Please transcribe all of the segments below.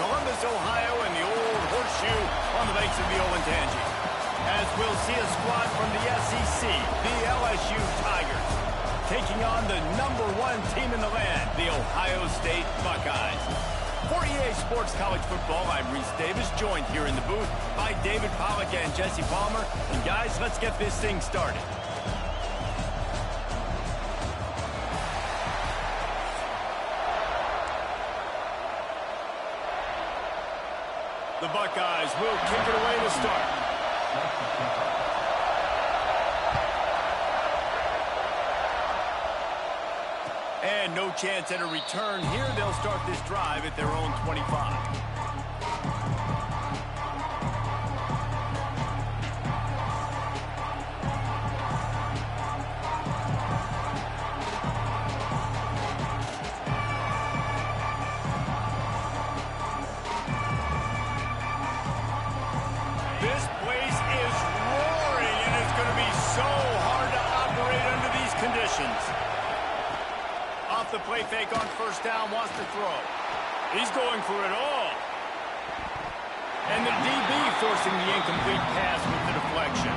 Columbus, Ohio, and the old horseshoe on the banks of the Olentangy. As we'll see a squad from the SEC, the LSU Tigers, taking on the #1 team in the land, the Ohio State Buckeyes. For EA Sports College Football, I'm Reese Davis, joined here in the booth by David Pollack and Jesse Palmer. And guys, let's get this thing started. The Buckeyes will kick it away to start. And no chance at a return here. They'll start this drive at their own 25. This place is roaring, and it's going to be so hard to operate under these conditions. Off the play fake on first down, wants to throw. He's going for it all. And the DB forcing the incomplete pass with the deflection.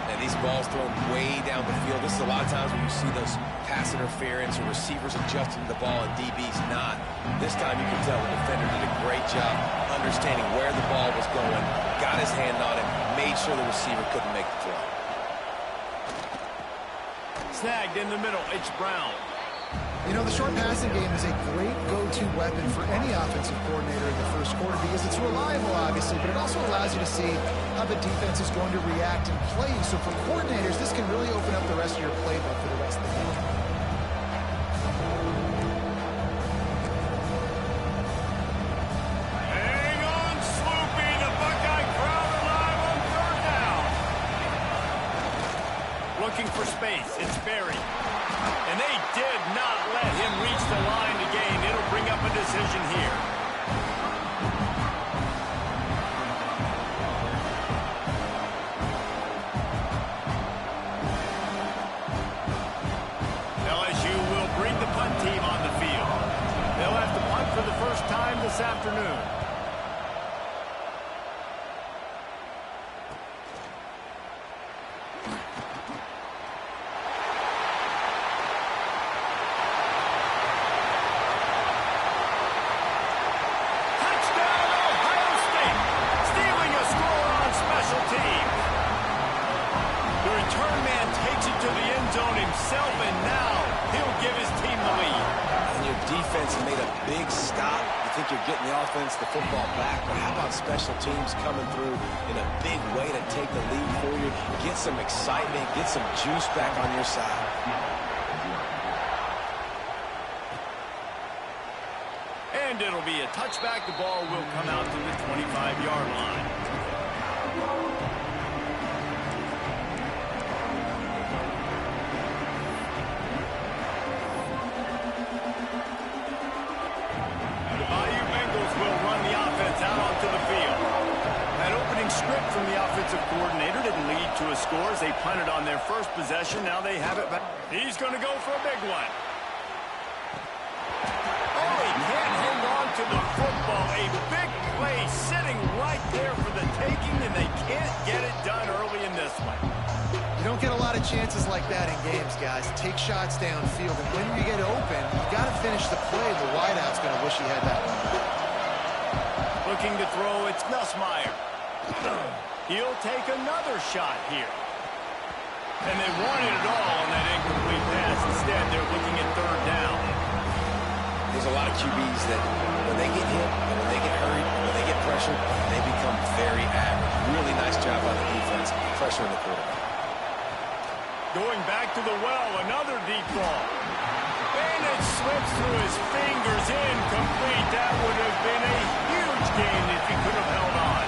And these balls thrown way down the field. This is a lot of times when you see those pass interference or receivers adjusting the ball and DB's not. This time you can tell the defender did a great job understanding where the ball was going, got his hand on it, made sure the receiver couldn't make the throw. Snagged in the middle, it's Brown. You know, the short passing game is a great go-to weapon for any offensive coordinator in the first quarter because it's reliable, obviously, but it also allows you to see how the defense is going to react and play. So for coordinators, this can really open up the rest of your playbook for the rest of the game. Hang on, Sloopy. The Buckeye crowd alive on third down. Looking for space. It's Berry. And they did not let him reach the line to gain. It'll bring up a decision here. LSU will bring the punt team on the field. They'll have to punt for the first time this afternoon. And now he'll give his team the lead. And your defense made a big stop. You think you're getting the offense, the football back, but how about special teams coming through in a big way to take the lead for you, get some excitement, get some juice back on your side. And it'll be a touchback. The ball will come out to the 25-yard line. Out onto the field. That opening script from the offensive coordinator didn't lead to a score as they punted on their first possession. Now they have it back. He's going to go for a big one. Oh, he can't hang on to the football. A big play sitting right there for the taking, and they can't get it done early in this one. You don't get a lot of chances like that in games, guys. Take shots downfield, and when you get open, you got to finish the play. The wideout's going to wish he had that one. Looking to throw, it's Nussmeier. He'll take another shot here. And they wanted it all on that incomplete pass. Instead, they're looking at third down. There's a lot of QBs that when they get hit, and when they get hurried, and when they get pressured, they become very average. Really nice job by the defense, pressuring the quarterback. Going back to the well, another deep ball. And it slips through his fingers, incomplete. That would have been a huge gain if he could have held on.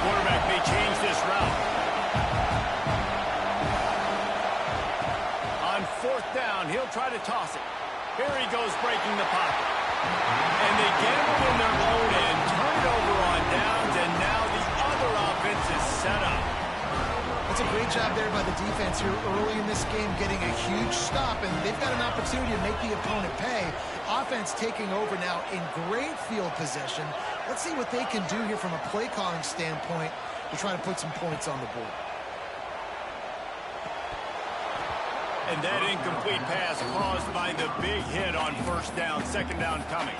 Quarterback may change this route. On fourth down, he'll try to toss it. Here he goes breaking the pocket. And they gamble in their own end, turn it over on downs, and now the other offense is set up. That's a great job there by the defense here early in this game, getting a huge stop, and they've got an opportunity to make the opponent pay. Offense taking over now in great field position. Let's see what they can do here from a play calling standpoint to try to put some points on the board. And that incomplete pass caused by the big hit on first down, second down coming.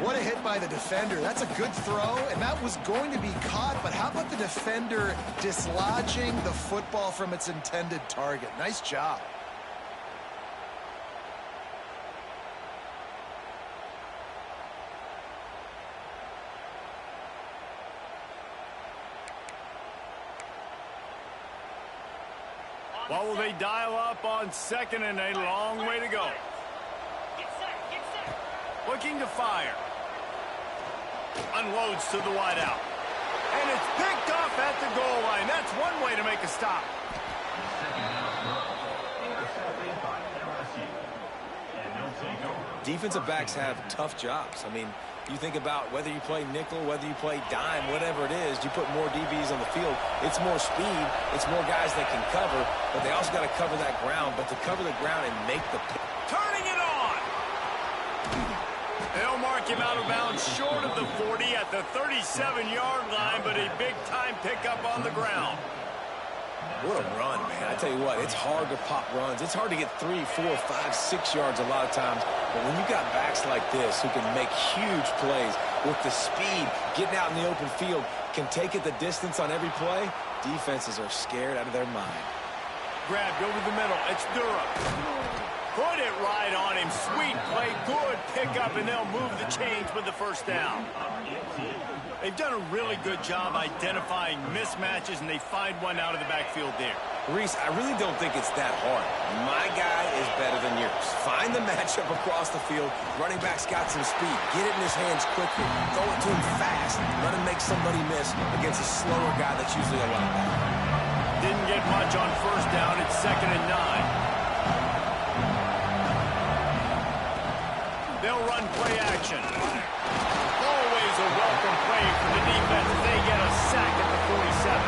What a hit by the defender. That's a good throw, and that was going to be caught, but how about the defender dislodging the football from its intended target? Nice job. What will they dial up on second and a long way to go? Get set. Looking to fire. Unloads to the wideout. And it's picked off at the goal line. That's one way to make a stop. Defensive backs have tough jobs. I mean, you think about whether you play nickel, whether you play dime, whatever it is, you put more DBs on the field. It's more speed. It's more guys that can cover, but they also got to cover that ground. But to cover the ground and make the pick. Turning it on. They'll mark him out of bounds short of the 40 at the 37-yard line, but a big-time pickup on the ground. What a run, man. I tell you what, it's hard to pop runs. It's hard to get 3, 4, 5, 6 yards a lot of times. But when you got backs like this who can make huge plays with the speed, getting out in the open field, can take it the distance on every play, defenses are scared out of their mind. Grabbed over the middle. It's Durham. Put it right on him. Sweet play. Good pickup, and they'll move the chains with the first down. They've done a really good job identifying mismatches, and they find one out of the backfield there. Reese, I really don't think it's that hard. My guy is better than yours. Find the matchup across the field. Running back's got some speed. Get it in his hands quickly. Throw it to him fast. Let him make somebody miss against a slower guy that's usually a linebacker. Didn't get much on first down. It's 2nd and 9. They'll run play action. Always a welcome play for the defense. They get a sack at the 47.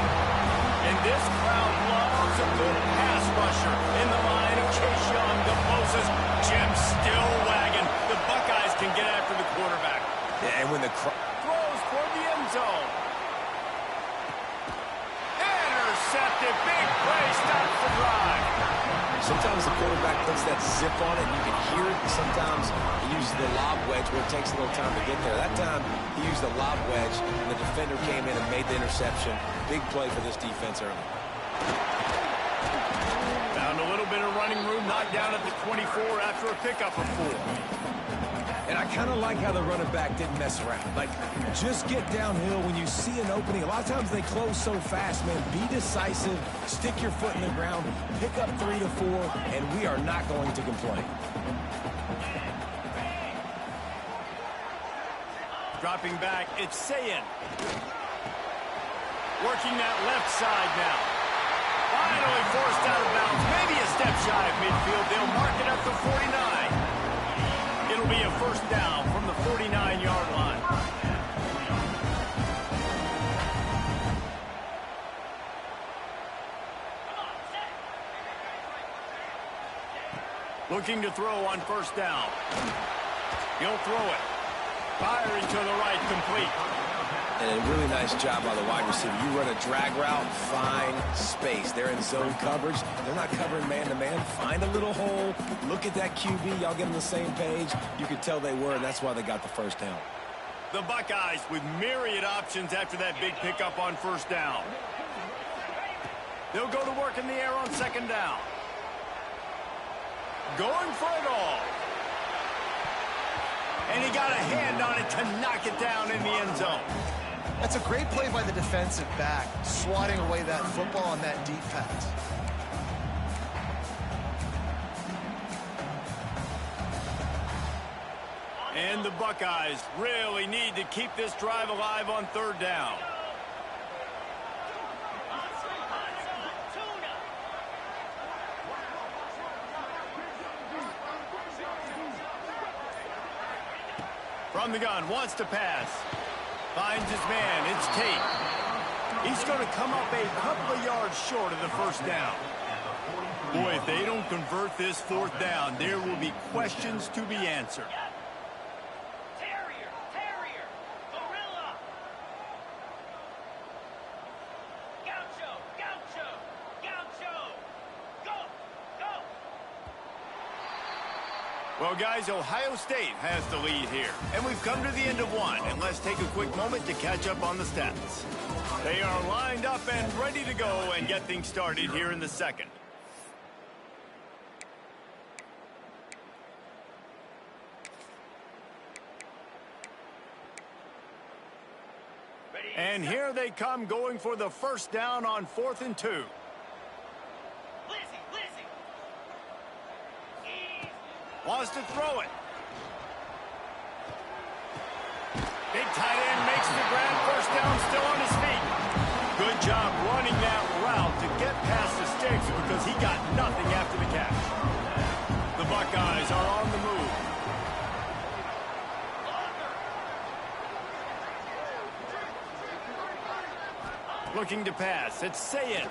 And this crowd loves a good pass rusher in the line of Chase Young, the closest. Jim still wagging. The Buckeyes can get after the quarterback. Yeah, and when the throws toward the end zone. Intercepted. Big play. Stops the drive. Sometimes the quarterback puts that zip on it, and you can hear it. Sometimes he uses the lob wedge where it takes a little time to get there. That time, he used the lob wedge, and the defender came in and made the interception. Big play for this defense early. Found a little bit of running room, knocked down at the 24 after a pickup of 4. And I kind of like how the running back didn't mess around. Like, just get downhill when you see an opening. A lot of times they close so fast, man. Be decisive, stick your foot in the ground, pick up 3 to 4, and we are not going to complain. Dropping back, it's Sayin. Working that left side now. Finally forced out of bounds. Maybe a step shy of midfield. They'll mark it at the 49. It'll be a first down from the 49-yard line. Looking to throw on first down. He'll throw it. Firing to the right, complete. And a really nice job by the wide receiver. You run a drag route, find space. They're in zone coverage. They're not covering man-to-man. Find a little hole. Look at that QB. Y'all get on the same page. You could tell they were, and that's why they got the first down. The Buckeyes with myriad options after that big pickup on first down. They'll go to work in the air on second down. Going for it all. And he got a hand on it to knock it down in the end zone. That's a great play by the defensive back, swatting away that football on that deep pass. And the Buckeyes really need to keep this drive alive on third down. From the gun, wants to pass. Finds his man, it's Tate. He's going to come up a couple of yards short of the first down. Boy, if they don't convert this fourth down, there will be questions to be answered. Well, guys, Ohio State has the lead here. And we've come to the end of one. And let's take a quick moment to catch up on the stats. They are lined up and ready to go and get things started here in the second. And here they come going for the first down on 4th and 2. Wants to throw it. Big tight end makes the grab. First down, still on his feet. Good job running that route to get past the sticks because he got nothing after the catch. The Buckeyes are on the move. Looking to pass. It's Sayed.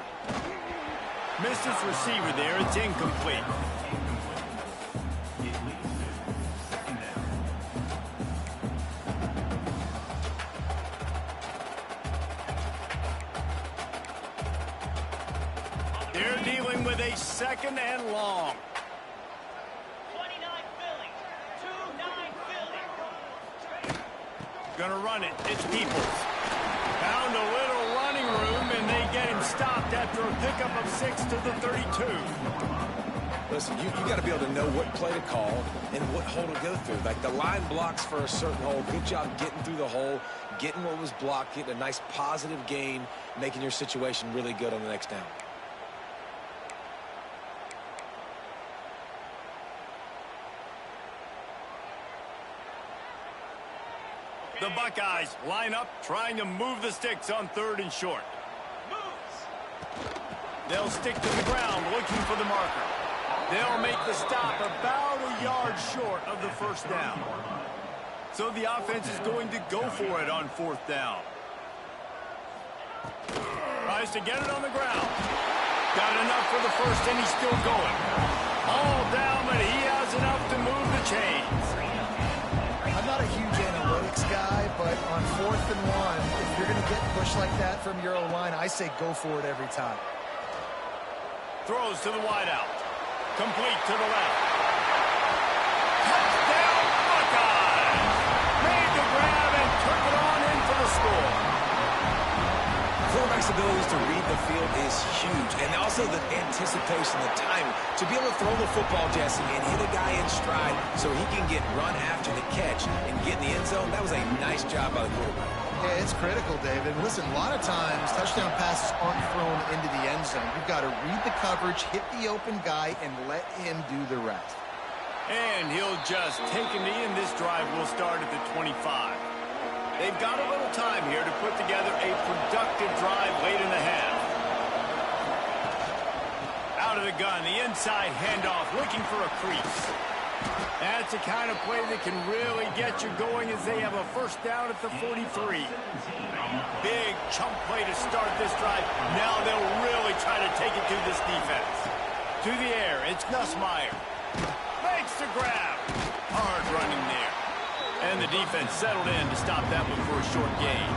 Missed his receiver there. It's incomplete. They're dealing with a second and long. 29 Philly. 2-9 Philly. Gonna run it. It's Peoples. Found a little running room, and they get him stopped after a pickup of 6 to the 32. Listen, you got to be able to know what play to call and what hole to go through. Like the line blocks for a certain hole. Good job getting through the hole, getting what was blocked, getting a nice positive gain, making your situation really good on the next down. The Buckeyes line up, trying to move the sticks on 3rd and short. They'll stick to the ground, looking for the marker. They'll make the stop about a yard short of the first down. So the offense is going to go for it on 4th down. Tries to get it on the ground. Got enough for the first, and he's still going. All down, but he has enough to move the chains. I'm not a huge analytics guy, but on 4th and 1, if you're going to get pushed like that from your O-line, I say go for it every time. Throws to the wideout. Complete to the left. Touchdown, Buckeyes! Made the grab and took it on in for the score. Quarterback's abilities to read the field is huge, and also the anticipation, the timing. To be able to throw the football, Jesse, and hit a guy in stride so he can get run after the catch and get in the end zone, that was a nice job by the quarterback. Yeah, it's critical, David. Listen, a lot of times touchdown passes aren't thrown into the end zone. You've got to read the coverage, hit the open guy, and let him do the rest. And he'll just take a knee, and this drive will start at the 25. They've got a little time here to put together a productive drive late in the half. Out of the gun, the inside handoff, looking for a crease. That's the kind of play that can really get you going as they have a first down at the 43. Big chunk play to start this drive. Now they'll really try to take it to this defense. To the air, it's Nussmeier. Makes the grab. Hard running there. And the defense settled in to stop that one for a short gain.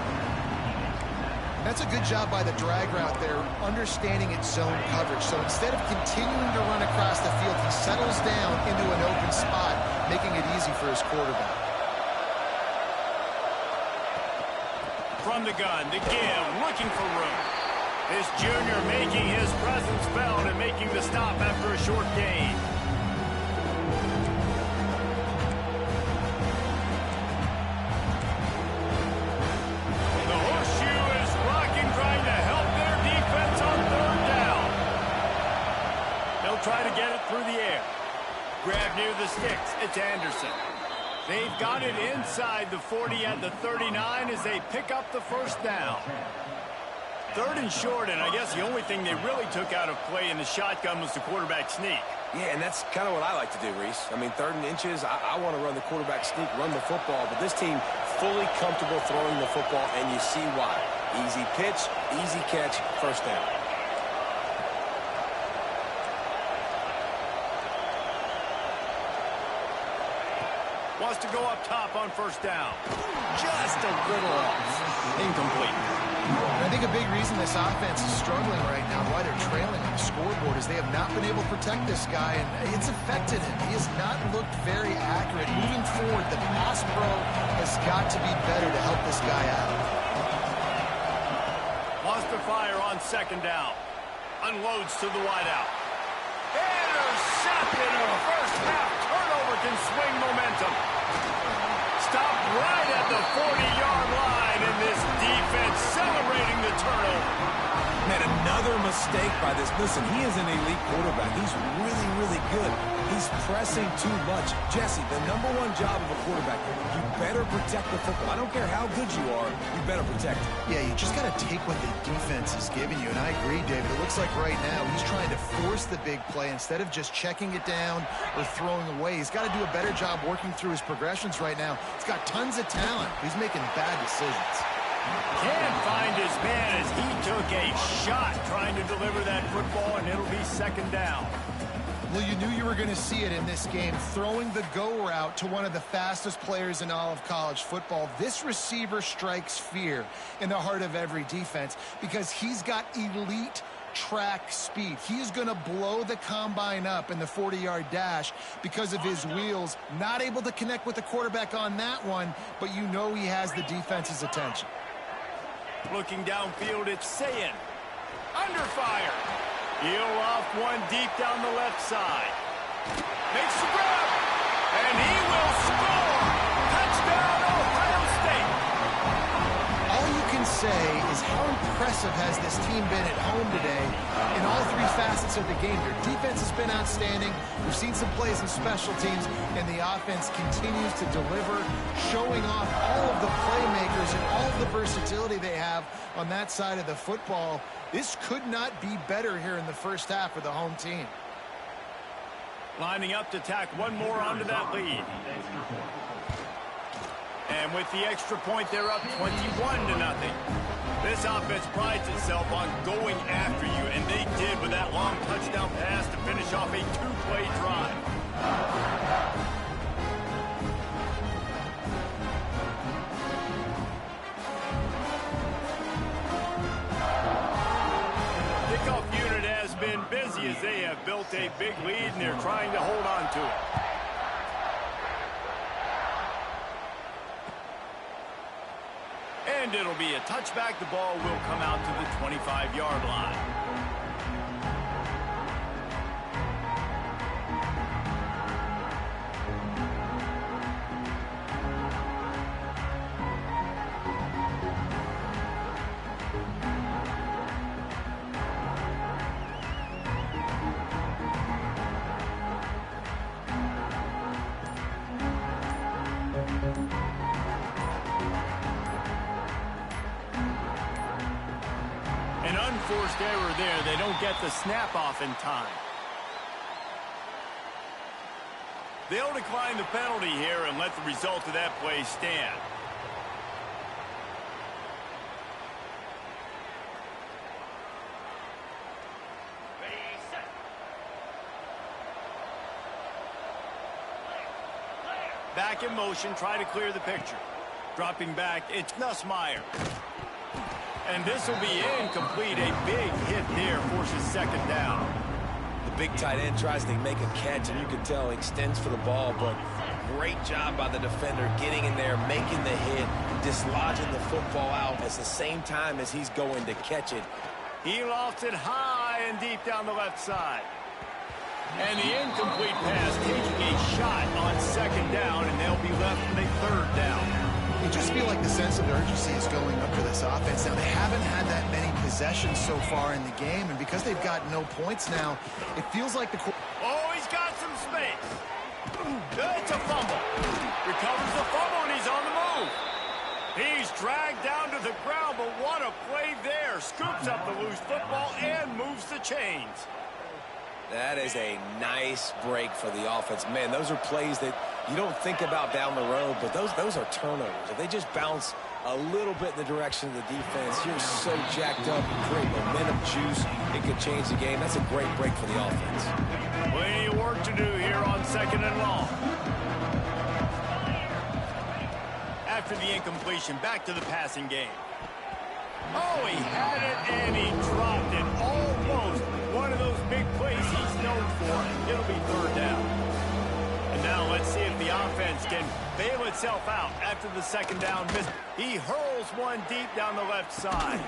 That's a good job by the drag route there, understanding its zone coverage. So instead of continuing to run across the field, he settles down into an open spot, making it easy for his quarterback. From the gun, to give, looking for room. This junior making his presence felt and making the stop after a short gain. Try to get it through the air. Grab near the sticks. It's Anderson. They've got it inside the 40 at the 39 as they pick up the first down. 3rd and short, and I guess the only thing they really took out of play in the shotgun was the quarterback sneak. Yeah, and that's kind of what I like to do, Reese. I mean, 3rd and inches, I want to run the quarterback sneak, run the football, but this team fully comfortable throwing the football, and you see why. Easy pitch, easy catch, first down. Wants to go up top on first down. Just a little off. Incomplete. And I think a big reason this offense is struggling right now, why they're trailing on the scoreboard, is they have not been able to protect this guy, and it's affected him. He has not looked very accurate. Moving forward, the pass pro has got to be better to help this guy out. Lost the fire on second down. Unloads to the wideout. Intercepted. A first half turnover can swing momentum. Stopped right at the 40-yard line, and this defense celebrating the turnover. Man, another mistake by this. Listen, he is an elite quarterback. He's really, really good. He's pressing too much. Jesse, the number one job of a quarterback, you better protect the football. I don't care how good you are, you better protect it. Yeah, you just got to take what the defense is giving you, and I agree, David. It looks like right now he's trying to force the big play instead of just checking it down or throwing away. He's got to do a better job working through his progressions right now. He's got tons of talent. He's making bad decisions. Can't find his man as he took a shot trying to deliver that football, and it'll be second down. Well, you knew you were going to see it in this game, throwing the go route to one of the fastest players in all of college football. This receiver strikes fear in the heart of every defense because he's got elite track speed. He is going to blow the combine up in the 40-yard dash because of his wheels. Not able to connect with the quarterback on that one, but you know he has the defense's attention. Looking downfield, it's Sayin. Under fire. He'll off one deep down the left side. Makes the grab. And he will score. Touchdown, Ohio State. All you can say is how impressive has this team been at home today in all three facets of the game. Their defense has been outstanding. We've seen some plays in special teams, and the offense continues to deliver, showing off all of the playmakers and all of the versatility they have on that side of the football. This could not be better here in the first half for the home team. Lining up to tack one more onto that lead. And with the extra point, they're up 21-0. This offense prides itself on going after you, and they did with that long touchdown pass to finish off a two-play drive. Kickoff unit has been busy as they have built a big lead, and they're trying to hold on to it. And it'll be a touchback. The ball will come out to the 25-yard line. An unforced error there. They don't get the snap off in time. They'll decline the penalty here and let the result of that play stand. Ready, set. Back in motion, try to clear the picture. Dropping back, it's Nussmeier. And this will be incomplete. A big hit there forces second down. The big tight end tries to make a catch, and you can tell he extends for the ball, but great job by the defender getting in there, making the hit, dislodging the football out at the same time as he's going to catch it. He lofts it high and deep down the left side. And the incomplete pass taking a shot on second down, and they'll be left with a third down. You just feel like the sense of urgency is going up for this offense. Now, they haven't had that many possessions so far in the game, and because they've got no points now, it feels like the... Oh, he's got some space. It's a fumble. Recovers the fumble, and he's on the move. He's dragged down to the ground, but what a play there. Scoops up the loose football and moves the chains. That is a nice break for the offense. Man, those are plays that you don't think about down the road, but those are turnovers. If they just bounce a little bit in the direction of the defense, you're so jacked up, great momentum juice, it could change the game. That's a great break for the offense. Plenty of work to do here on second and long. after the incompletion. Back to the passing game. Oh, he had it and he dropped it. Almost one of those big plays he's known for. It'll be third down. And now let's see if the offense can bail itself out after the second down miss. He hurls one deep down the left side.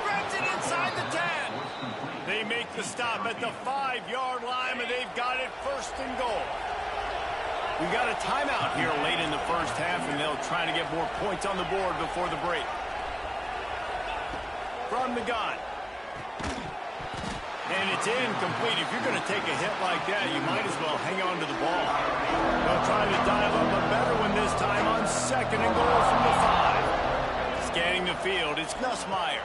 Grabs it inside the 10. They make the stop at the 5-yard line, and they've got it first and goal. We've got a timeout here late in the first half, and they'll try to get more points on the board before the break. From the gun. And it's incomplete. If you're going to take a hit like that, you might as well hang on to the ball. They'll try to dial up a better one this time on second and goal from the 5. Scanning the field, it's Nussmeier.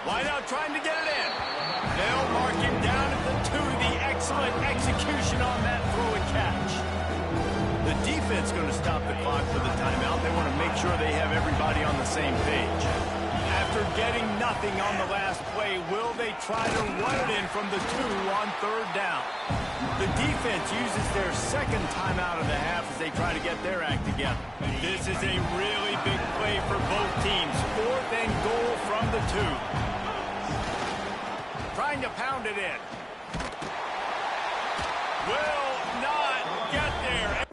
Line out trying to get it in. They'll mark him down at the 2. The excellent execution on that throw and catch. The defense going to stop the clock for the timeout. They want to make sure they have everybody on the same page. After getting nothing on the last play, will they try to run it in from the 2 on third down? The defense uses their second timeout of the half as they try to get their act together. This is a really big play for both teams. 4th and goal from the 2. Trying to pound it in. Will not get there.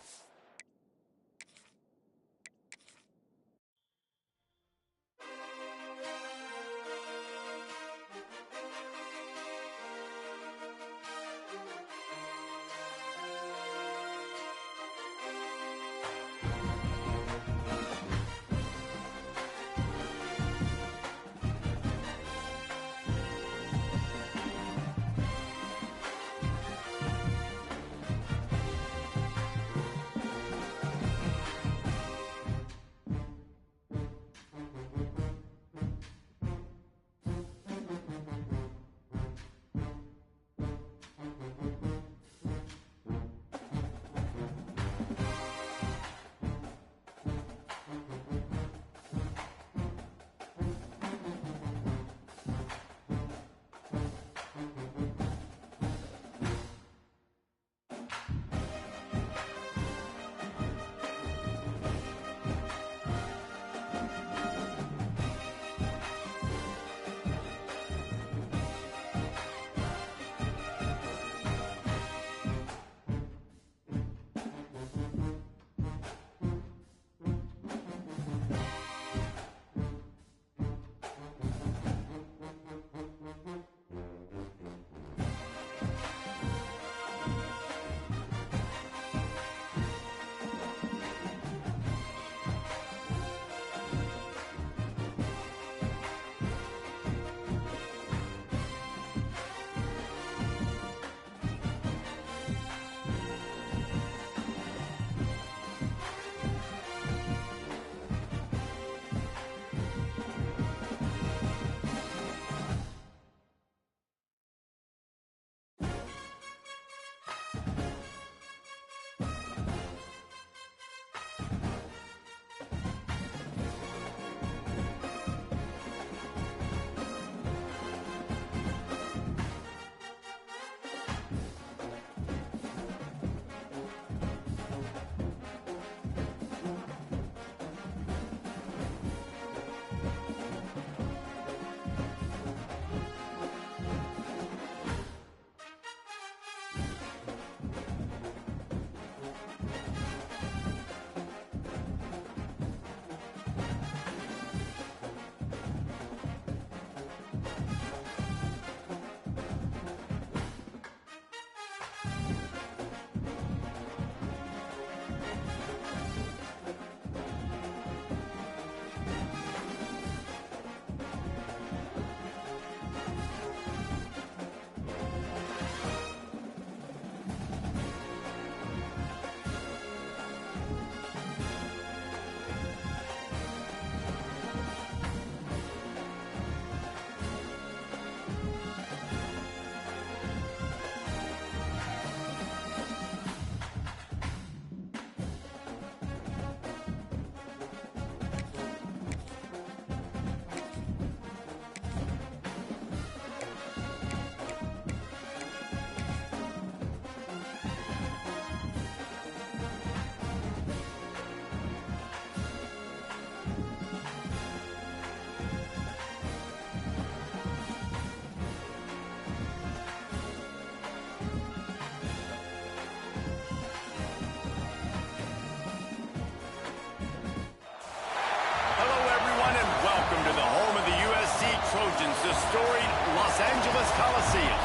Trojans, the storied Los Angeles Coliseum.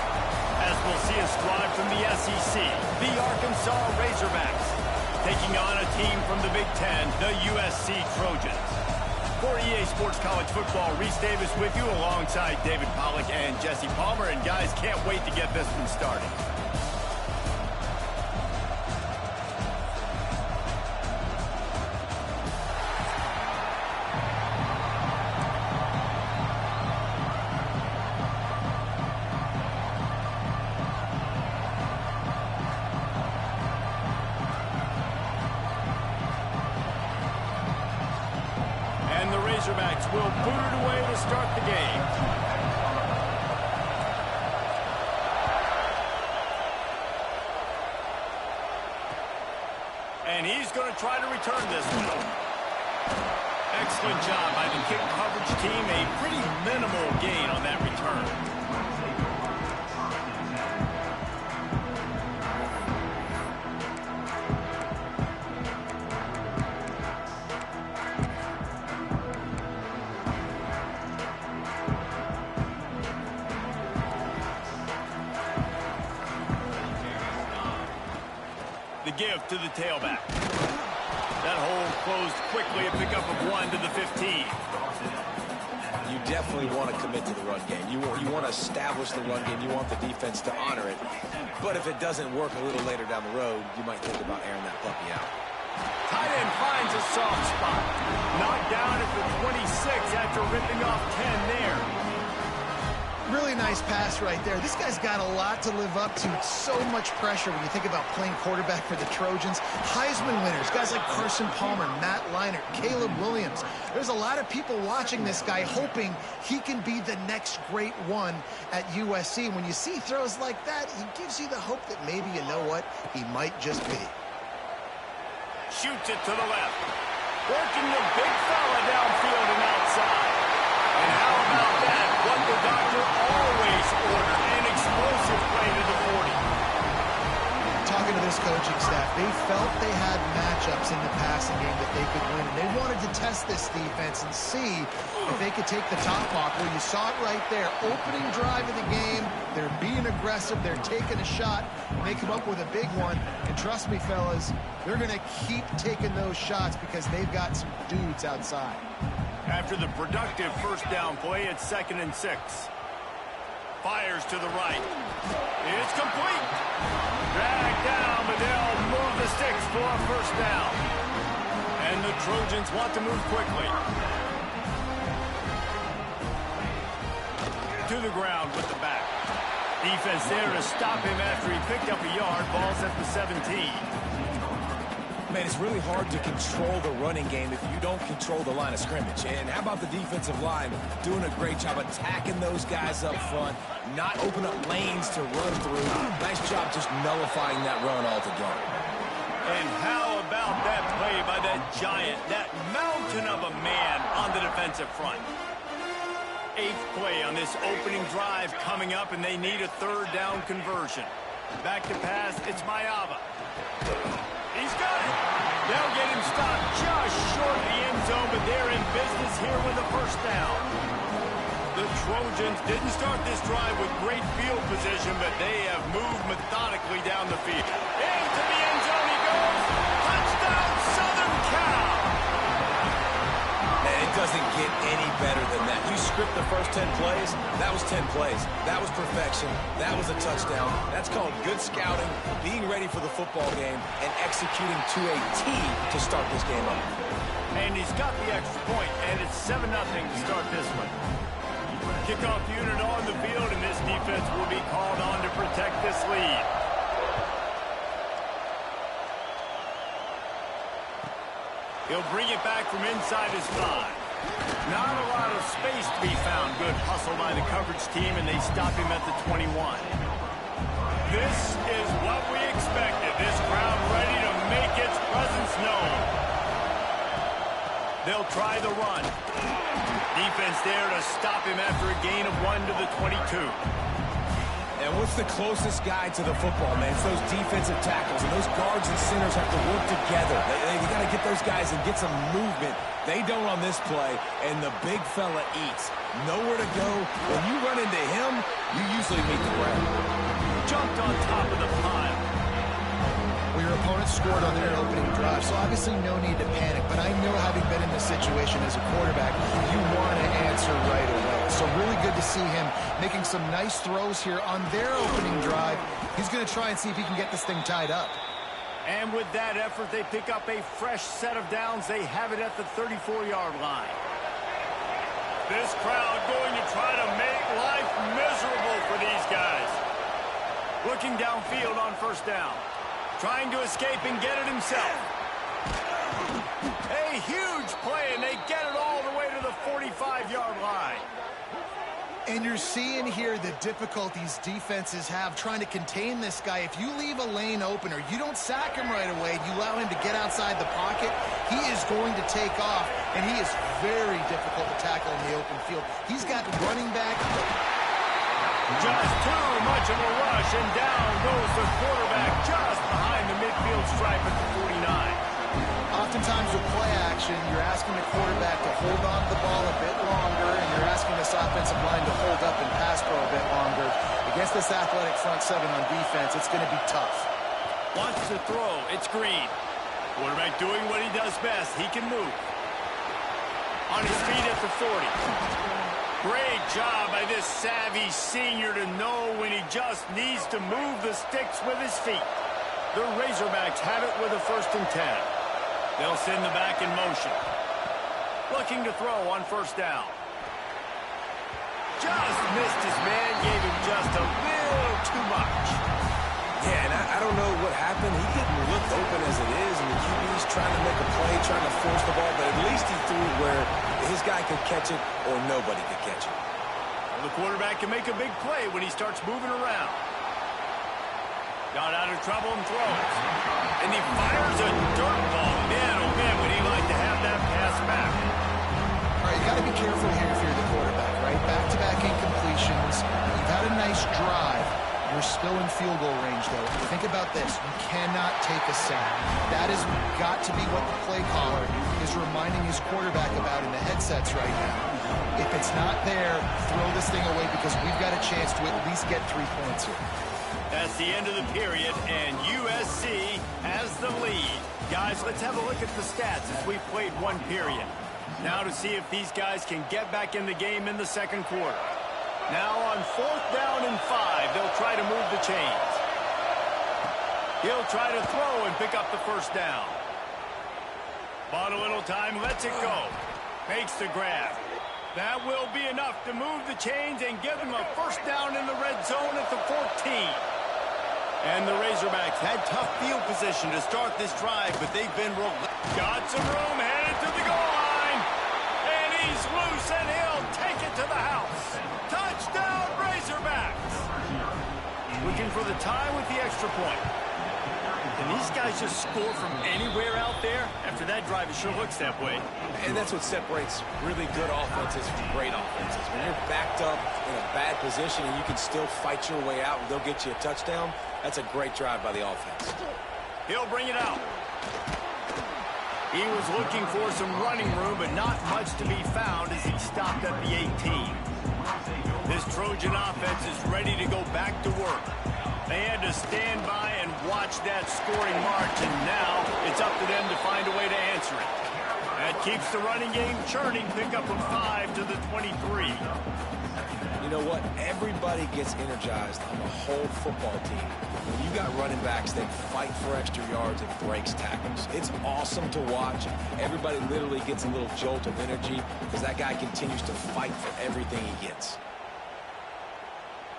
As we'll see a squad from the SEC, the Arkansas Razorbacks, taking on a team from the Big Ten, the USC Trojans. For EA Sports College Football, Reese Davis with you alongside David Pollack and Jesse Palmer. And guys, can't wait to get this one started. And the Razorbacks will boot it away to start the game. And he's going to try to return this one. Excellent job by the kick coverage team. A pretty minimal gain on that return. The give to the tailback. That hole closed quickly, a pickup of 1 to the 15. You definitely want to commit to the run game. You want to establish the run game. You want the defense to honor it. But if it doesn't work a little later down the road, you might think about airing that puppy out. Tight end finds a soft spot. Knocked down at the 26 after ripping off 10 there. Really nice pass right there. This guy's got a lot to live up to. So much pressure when you think about playing quarterback for the Trojans. Heisman winners, guys like Carson Palmer, Matt Leinart, Caleb Williams. There's a lot of people watching this guy, hoping he can be the next great one at USC. When you see throws like that, he gives you the hope that maybe, you know what, he might just be. Shoots it to the left. Working the big fella downfield and outside. And how about that? What the doctor always ordered, an explosive play to the 40. Talking to this coaching staff, they felt they had matchups in the passing game that they could win. And they wanted to test this defense and see if they could take the top off. Well, you saw it right there. Opening drive of the game. They're being aggressive. They're taking a shot. And they come up with a big one. And trust me, fellas, they're going to keep taking those shots because they've got some dudes outside. After the productive first down play, it's 2nd and 6. Fires to the right. It's complete. Dragged down, but they'll move the sticks for a first down. And the Trojans want to move quickly. To the ground with the back. Defense there to stop him after he picked up a yard. Ball's at the 17. Man, it's really hard to control the running game if you don't control the line of scrimmage. And how about the defensive line doing a great job attacking those guys up front, not open up lanes to run through. Nice job just nullifying that run altogether. And how about that play by that giant, that mountain of a man on the defensive front? 8th play on this opening drive coming up, and they need a 3rd down conversion. Back to pass, it's Mayava. He's got it. They'll get him stopped just short of the end zone, but they're in business here with a first down. The Trojans didn't start this drive with great field position, but they have moved methodically down the field. Into the end zone he goes. Touchdown, Southern Cal. Man, it doesn't get any better than that. You script the first 10 plays, that was 10 plays. That was perfection. That was a touchdown. That's called good scouting, being ready for the football game, and executing to a T to start this game up. And he's got the extra point, and it's 7-0 to start this one. Kickoff unit on the field, and this defense will be called on to protect this lead. He'll bring it back from inside his 5. Not a lot of space to be found. Good hustle by the coverage team, and they stop him at the 21. This is what we expected. This crowd ready to make its presence known. They'll try the run. Defense there to stop him after a gain of 1 to the 22. Yeah, and what's the closest guy to the football, man? It's those defensive tackles, and those guards and centers have to work together. They got to get those guys and get some movement. They don't on this play, and the big fella eats. Nowhere to go. When you run into him, you usually meet the ground. Jumped on top of the pile. Well, your opponent scored on their opening drive, so obviously no need to panic. But I know, having been in this situation as a quarterback, you want to answer right away. So really good to see him making some nice throws here on their opening drive. He's going to try and see if he can get this thing tied up. And with that effort, they pick up a fresh set of downs. They have it at the 34-yard line. This crowd going to try to make life miserable for these guys. Looking downfield on first down. Trying to escape and get it himself. A huge play, and they get it all the way to the 45-yard line. And you're seeing here the difficulties defenses have trying to contain this guy. If you leave a lane open or you don't sack him right away, you allow him to get outside the pocket, he is going to take off, and he is very difficult to tackle in the open field. He's got running back. Just too much of a rush, and down goes the quarterback just behind the midfield stripe at the 49. Oftentimes with play action, you're asking the quarterback to hold on to the ball a bit longer, and you're asking this offensive line to hold up and pass pro a bit longer. Against this athletic front seven on defense, it's going to be tough. Wants to throw. It's Green. Quarterback doing what he does best. He can move. On his feet at the 40. Great job by this savvy senior to know when he just needs to move the sticks with his feet. The Razorbacks have it with a 1st and 10. They'll send the back in motion. Looking to throw on first down. Just missed his man, gave him just a little too much. Yeah, and I don't know what happened. He didn't look open as it is, and the QB's trying to make a play, trying to force the ball, but at least he threw it where his guy could catch it or nobody could catch it. Well, the quarterback can make a big play when he starts moving around. Got out of trouble and throws. And he fires a dirt ball. Man, oh man, would he like to have that pass back. All right, you got to be careful here if you're the quarterback, right? Back-to-back incompletions. You've had a nice drive. You're still in field goal range, though. Think about this. You cannot take a sack. That has got to be what the play caller is reminding his quarterback about in the headsets right now. If it's not there, throw this thing away because we've got a chance to at least get 3 points here. That's the end of the period, and USC has the lead. Guys, let's have a look at the stats as we've played one period. Now to see if these guys can get back in the game in the second quarter. Now on 4th down and 5, they'll try to move the chains. He'll try to throw and pick up the first down. Bought a little time, lets it go. Makes the grab. That will be enough to move the chains and give them a first down in the red zone at the 14. And the Razorbacks had tough field position to start this drive, but they've been got some room, headed to the goal line. And he's loose, and he'll take it to the house. Touchdown, Razorbacks! Looking for the tie with the extra point. Can these guys just score from anywhere out there? After that drive, it sure looks that way. And that's what separates really good offenses from great offenses. When you're backed up in a bad position and you can still fight your way out and they'll get you a touchdown, that's a great drive by the offense. He'll bring it out. He was looking for some running room, but not much to be found as he stopped at the 18. This Trojan offense is ready to go back to work. They had to stand by and watch that scoring march, and now it's up to them to find a way to answer it. That keeps the running game churning. Pick up from 5 to the 23. You know what? Everybody gets energized on the whole football team. When you got running backs that fight for extra yards and breaks tackles, it's awesome to watch. Everybody literally gets a little jolt of energy because that guy continues to fight for everything he gets.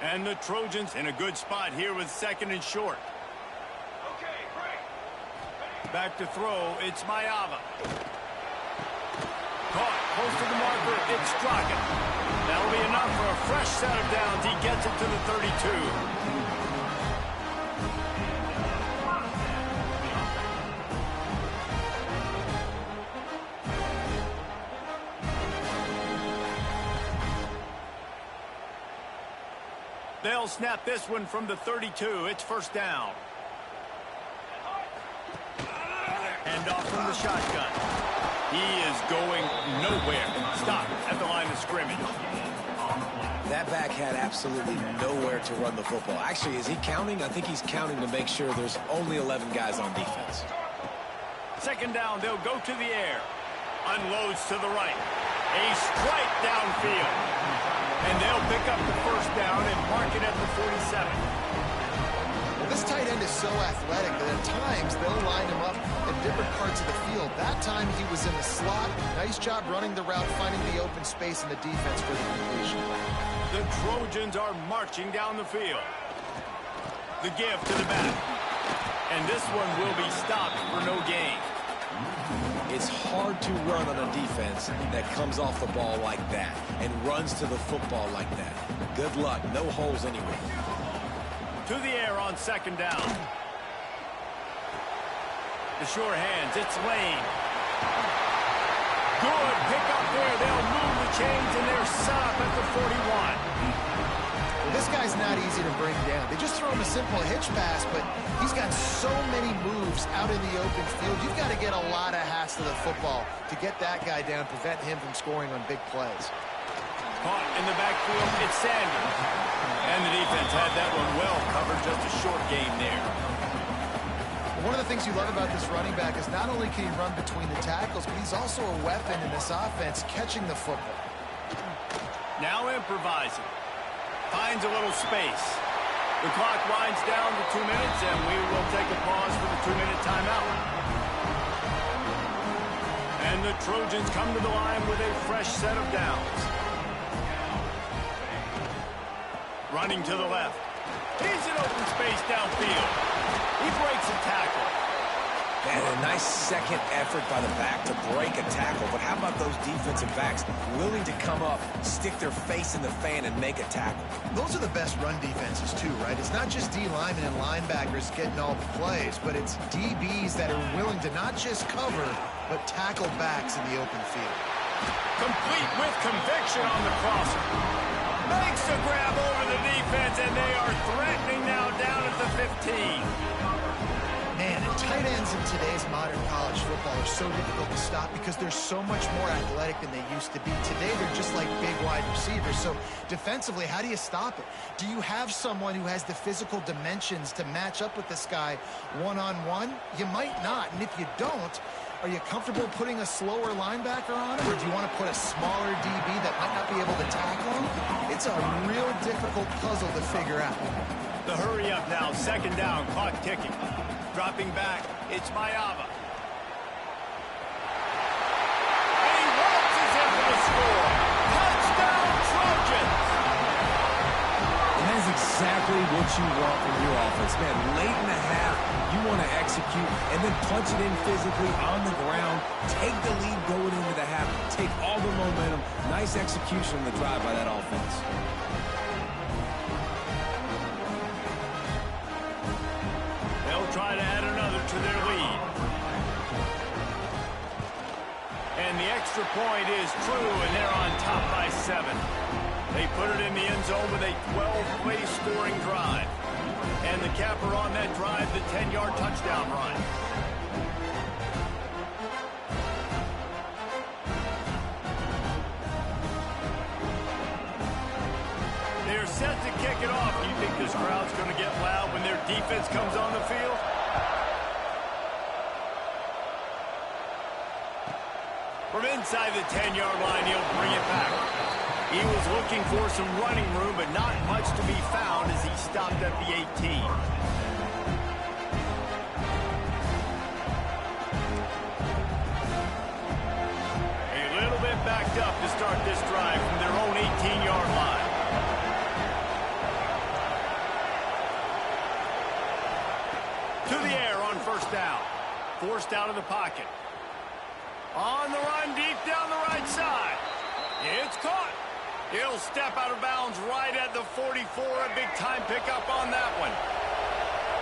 And the Trojans in a good spot here with 2nd and short. Okay, great. Back to throw, it's Mayava. Caught, close to the marker, it's Straka. That'll be enough for a fresh set of downs. He gets it to the 32. They'll snap this one from the 32. It's first down. Hand off from the shotgun. He is going nowhere. Stop at the line of scrimmage. That back had absolutely nowhere to run the football. Actually, is he counting? I think he's counting to make sure there's only 11 guys on defense. Second down, they'll go to the air. Unloads to the right. A strike downfield. And they'll pick up the first down and mark it at the 47. This tight end is so athletic that at times they'll line him up in different parts of the field. That time he was in the slot. Nice job running the route, finding the open space in the defense for the completion. The Trojans are marching down the field. The give to the back. And this one will be stopped for no gain. It's hard to run on a defense that comes off the ball like that and runs to the football like that. Good luck. No holes anywhere. To the air on second down. The sure hands. It's Lane. Good pick up there. They'll move the chains, and they're set up at the 41. This guy's not easy to bring down. They just throw him a simple hitch pass, but he's got so many moves out in the open field. You've got to get a lot of hats to the football to get that guy down, prevent him from scoring on big plays. Caught in the backfield, it's Sanders. And the defense had that one well covered, just a short game there. One of the things you love about this running back is not only can he run between the tackles, but he's also a weapon in this offense, catching the football. Now improvising. Finds a little space. The clock winds down to 2 minutes, and we will take a pause for the 2-minute timeout. And the Trojans come to the line with a fresh set of downs. Running to the left. He's in open space downfield. He breaks a tackle. And a nice second effort by the back to break a tackle. But how about those defensive backs willing to come up, stick their face in the fan, and make a tackle? Those are the best run defenses, too, right? It's not just D linemen and linebackers getting all the plays, but it's DBs that are willing to not just cover, but tackle backs in the open field. Complete with conviction on the crosser. Makes a grab over the defense, and they are threatening now down at the 15. Man, and tight ends in today's modern college football are so difficult to stop because they're so much more athletic than they used to be. Today, they're just like big wide receivers. So defensively, how do you stop it? Do you have someone who has the physical dimensions to match up with this guy one-on-one? You might not, and if you don't, are you comfortable putting a slower linebacker on him, or do you want to put a smaller DB that might not be able to tackle him? It's a real difficult puzzle to figure out. The hurry up now, second down, clock ticking. Dropping back, it's Mayava. And he waltzes in for the score. Touchdown, Trojans! And that is exactly what you want from your offense, man. Late in the half, you want to execute and then punch it in physically on the ground. Take the lead going into the half. Take all the momentum. Nice execution on the drive by that offense. Try to add another to their lead. And the extra point is true, and they're on top by 7. They put it in the end zone with a 12-play scoring drive. And the capper on that drive, the 10-yard touchdown run. They're set to kick it off. Do you think this crowd's going to get loud when their defense comes on the field? From inside the 10-yard line, he'll bring it back. He was looking for some running room, but not much to be found as he stopped at the 18. A little bit backed up to start this drive from their own 18-yard line. To the air on first down. Forced out of the pocket. On the run deep down the right side. It's caught. He'll step out of bounds right at the 44. A big time pickup on that one.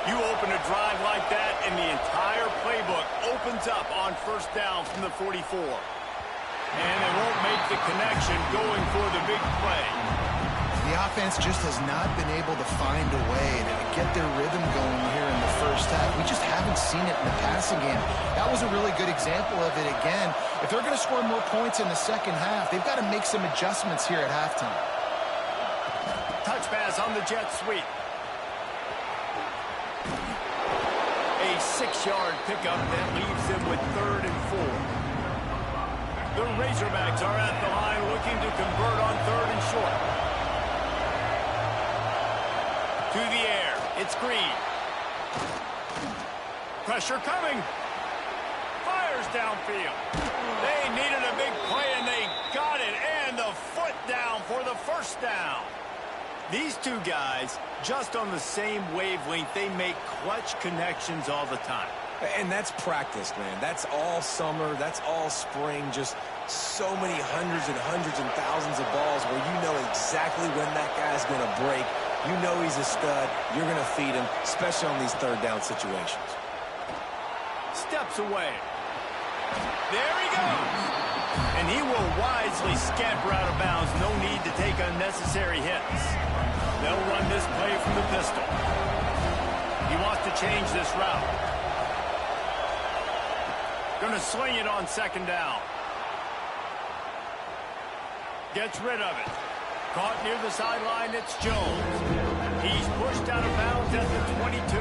You open a drive like that, and the entire playbook opens up on first down from the 44. And they won't make the connection going for the big play. The offense just has not been able to find a way to get their rhythm going here in the first half. We just haven't seen it in the passing game. That was a really good example of it again. If they're going to score more points in the second half, they've got to make some adjustments here at halftime. Touch pass on the jet sweep. A 6-yard pickup that leaves them with 3rd and 4. The Razorbacks are at the line looking to convert on 3rd and short. To the air. It's Green. Pressure coming. Fires downfield. They needed a big play, and they got it. And the foot down for the first down. These two guys, just on the same wavelength, they make clutch connections all the time. And that's practice, man. That's all summer. That's all spring. Just so many hundreds and thousands of balls where you know exactly when that guy's going to break. You know he's a stud. You're going to feed him, especially on these 3rd down situations. Steps away. There he goes. And he will wisely scamper out of bounds. No need to take unnecessary hits. They'll run this play from the pistol. He wants to change this route. Going to sling it on 2nd down. Gets rid of it. Caught near the sideline, it's Jones. He's pushed out of bounds at the 22.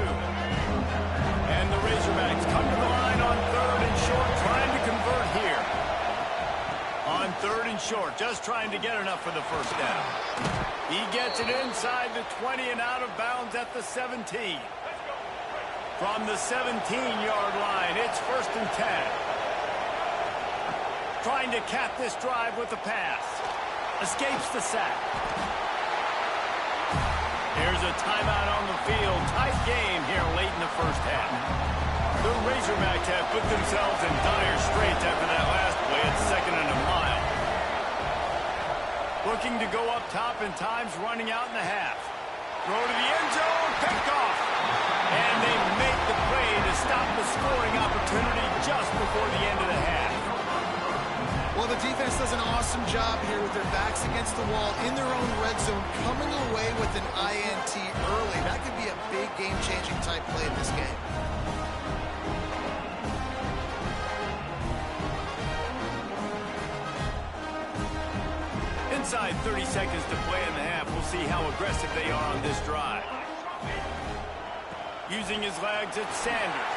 And the Razorbacks come to the line on 3rd and short, trying to convert here. On 3rd and short, just trying to get enough for the first down. He gets it inside the 20 and out of bounds at the 17. From the 17-yard line, it's 1st and 10. Trying to cap this drive with a pass. Escapes the sack. Here's a timeout on the field. Tight game here late in the first half. The Razorbacks have put themselves in dire straits after that last play at 2nd and a mile. Looking to go up top, and time's running out in the half. Throw to the end zone, picked off. And they make the play to stop the scoring opportunity just before the end of the half. Well, the defense does an awesome job here with their backs against the wall in their own red zone, coming away with an INT early. That could be a big game-changing type play in this game. Inside 30 seconds to play in the half. We'll see how aggressive they are on this drive. Using his legs, it's Sanders.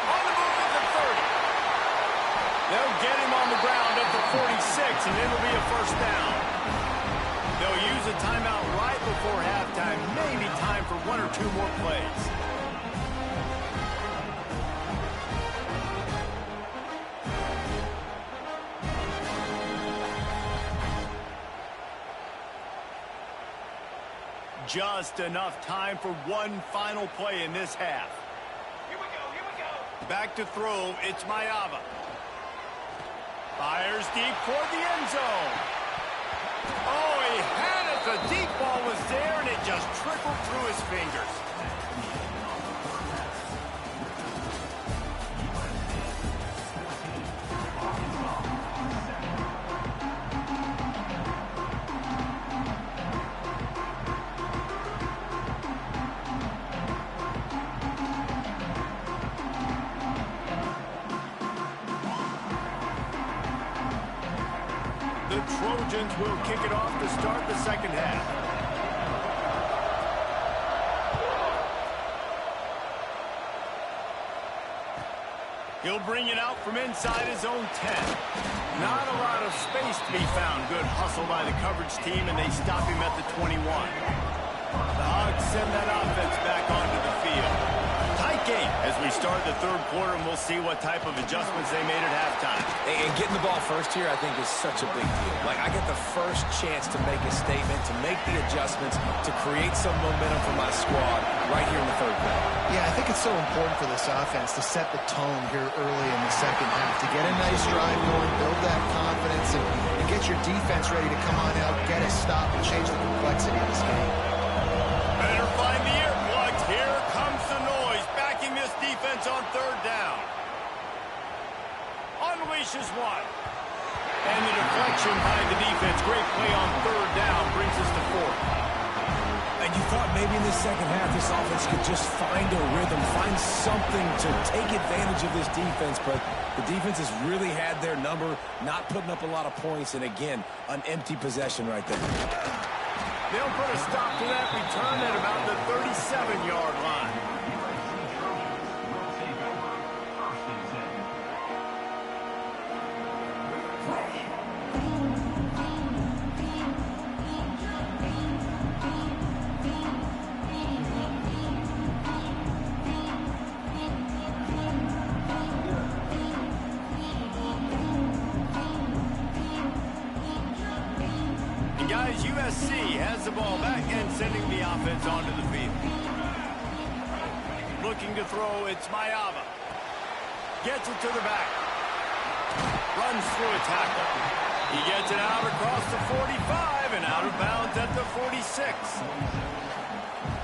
On the move at the 30. They'll get him on the ground at the 46, and it'll be a first down. They'll use a timeout right before halftime. Maybe time for 1 or 2 more plays. Just enough time for one final play in this half. Here we go. Back to throw, it's Mayava. Fires deep toward the end zone. Oh, he had it. The deep ball was there, and it just trickled through his fingers. The Trojans will kick it off to start the second half. He'll bring it out from inside his own 10. Not a lot of space to be found. Good hustle by the coverage team, and they stop him at the 21. The Hogs send that offense back onto the field. Tight game as we start the third quarter, and we'll see what type of adjustments they made at halftime. And getting the ball first here, I think, is such a big deal. Like, I get the first chance to make a statement, to make the adjustments, to create some momentum for my squad right here in the third quarter. Yeah, I think it's so important for this offense to set the tone here early in the second half, to get a nice drive going, build that confidence, and get your defense ready to come on out, get a stop, and change the complexity of this game. Better find the earplugs. Here comes the noise, backing this defense on third down. Unleashes one. And the deflection by the defense. Great play on third down. Brings the And you thought maybe in the second half this offense could just find a rhythm, find something to take advantage of this defense, but the defense has really had their number, not putting up a lot of points, and again, an empty possession right there. They'll put a stop to that return at about the 37-yard line. Guys, USC has the ball back and sending the offense onto the field. Looking to throw, it's Mayava. Gets it to the back. Runs through a tackle. He gets it out across the 45 and out of bounds at the 46.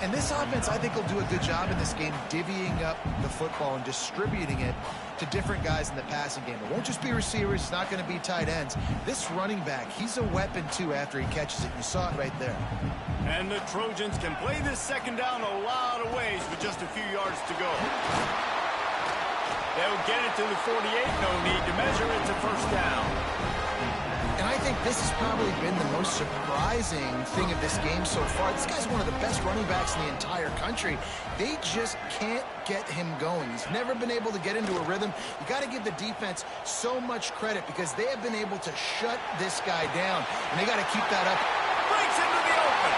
And this offense, I think, will do a good job in this game divvying up the football and distributing it to different guys in the passing game. It won't just be receivers. It's not going to be tight ends. This running back, he's a weapon, too, after he catches it. You saw it right there. And the Trojans can play this second down a lot of ways with just a few yards to go. They'll get it to the 48. No need to measure. It's a first down. And I think this has probably been the most surprising thing of this game so far. This guy's one of the best running backs in the entire country. They just can't get him going. He's never been able to get into a rhythm. You got to give the defense so much credit because they have been able to shut this guy down, and they got to keep that up. Breaks into the open.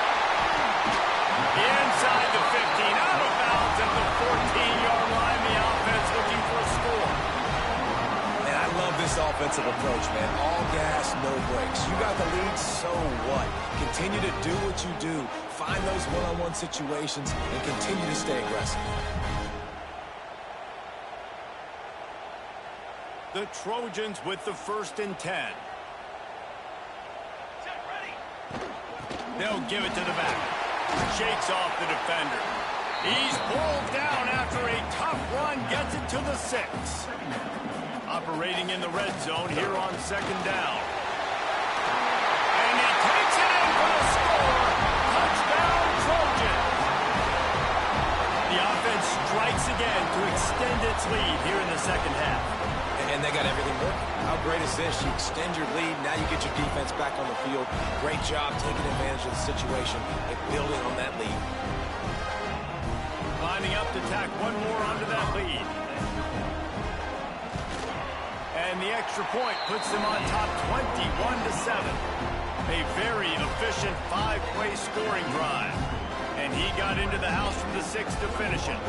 Inside the 15, out of bounds at the 14-yard line. The offense looking for a score. And I love this offensive approach, man. All gas, no brakes. You got the lead, so what? Continue to do what you do. Find those one-on-one situations and continue to stay aggressive. The Trojans with the 1st and 10. They'll give it to the back. Shakes off the defender. He's pulled down after a tough run. Gets it to the 6. Operating in the red zone here on 2nd down. And he takes it in for the score. Touchdown, Trojans. The offense strikes again to extend its lead here in the second half. And they got everything working. How great is this? You extend your lead, now you get your defense back on the field. Great job taking advantage of the situation and building on that lead. Lining up to tack one more onto that lead. And the extra point puts them on top 21-7. A very efficient 5-play scoring drive. And he got into the house from the 6 to finish it.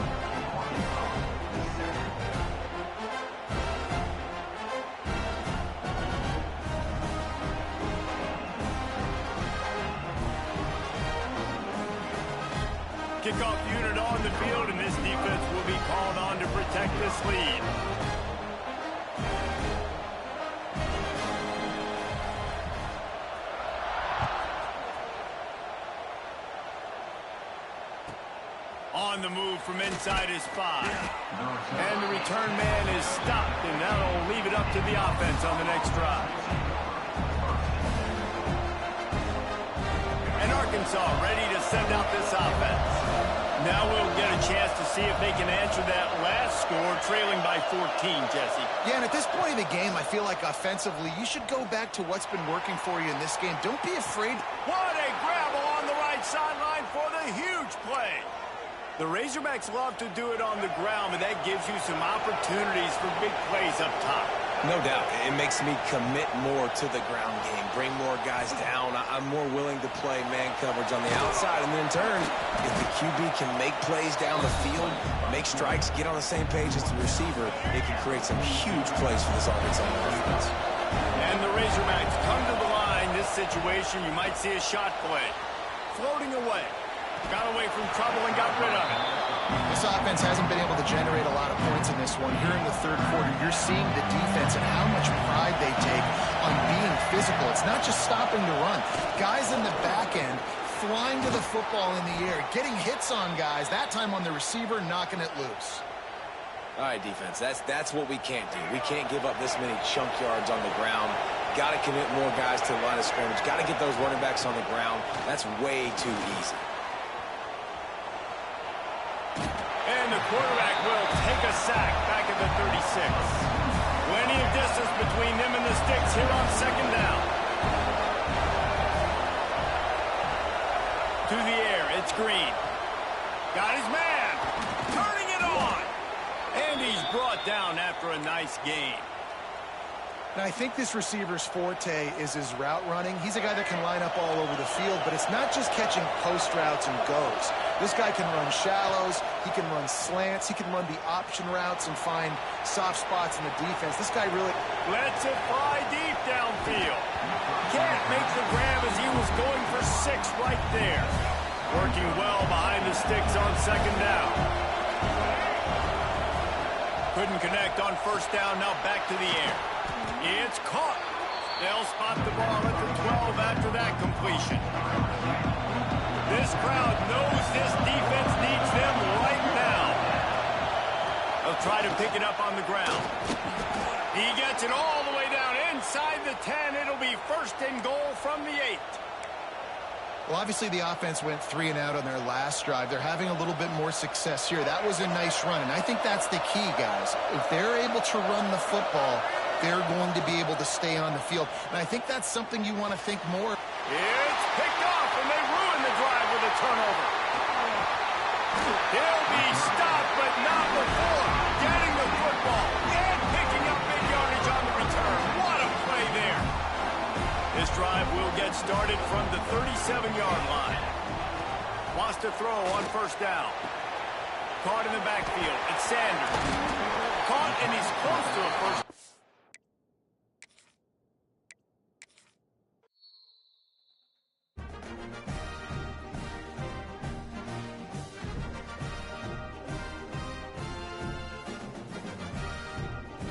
Kickoff unit on the field, and this defense will be called on to protect this lead. On the move from inside his 5. And the return man is stopped, and that'll leave it up to the offense on the next drive. And Arkansas ready to send out this offense. Now we'll get a chance to see if they can answer that last score, trailing by 14, Jesse. Yeah, and at this point in the game, I feel like offensively, you should go back to what's been working for you in this game. Don't be afraid. What a grab along the right sideline for the huge play. The Razorbacks love to do it on the ground, but that gives you some opportunities for big plays up top. No doubt. It makes me commit more to the ground game, bring more guys down. I'm more willing to play man coverage on the outside. And then in turn, if the QB can make plays down the field, make strikes, get on the same page as the receiver, it can create some huge plays for this Arkansas defense. And the Razorbacks come to the line. This situation, you might see a shot play. Floating away. Got away from trouble and got rid of it. This offense hasn't been able to generate a lot of points in this one. Here in the 3rd quarter, you're seeing the defense and how much pride they take on being physical. It's not just stopping to run. Guys in the back end flying to the football in the air, getting hits on guys, that time on the receiver, knocking it loose. All right, defense, that's what we can't do. We can't give up this many chunk yards on the ground. Got to commit more guys to the line of scrimmage. Got to get those running backs on the ground. That's way too easy. quarterback will take a sack back at the 36. Plenty of distance between them and the sticks here on second down. To the air, it's Green. Got his man. Turning it on. And he's brought down after a nice gain. Now, I think this receiver's forte is his route running. He's a guy that can line up all over the field, but it's not just catching post routes and goes. This guy can run shallows, he can run slants, he can run the option routes and find soft spots in the defense. This guy really lets it fly deep downfield. Can't make the grab as he was going for 6 right there. Working well behind the sticks on second down. Couldn't connect on first down, now back to the air. It's caught. They'll spot the ball at the 12 after that completion. This crowd knows this defense needs them right now. They'll try to pick it up on the ground. He gets it all the way down inside the 10. It'll be first and goal from the 8. Well, obviously the offense went 3 and out on their last drive. They're having a little bit more success here. That was a nice run, and I think that's the key, guys. If they're able to run the football, they're going to be able to stay on the field. And I think that's something you want to think more. It's picked off, and they ruin the drive with a turnover. He'll be stopped, but not before getting the football and picking up big yardage on the return. What a play there. This drive will get started from the 37-yard line. Wants to throw on first down. Caught in the backfield. It's Sanders. Caught, and he's close to a first.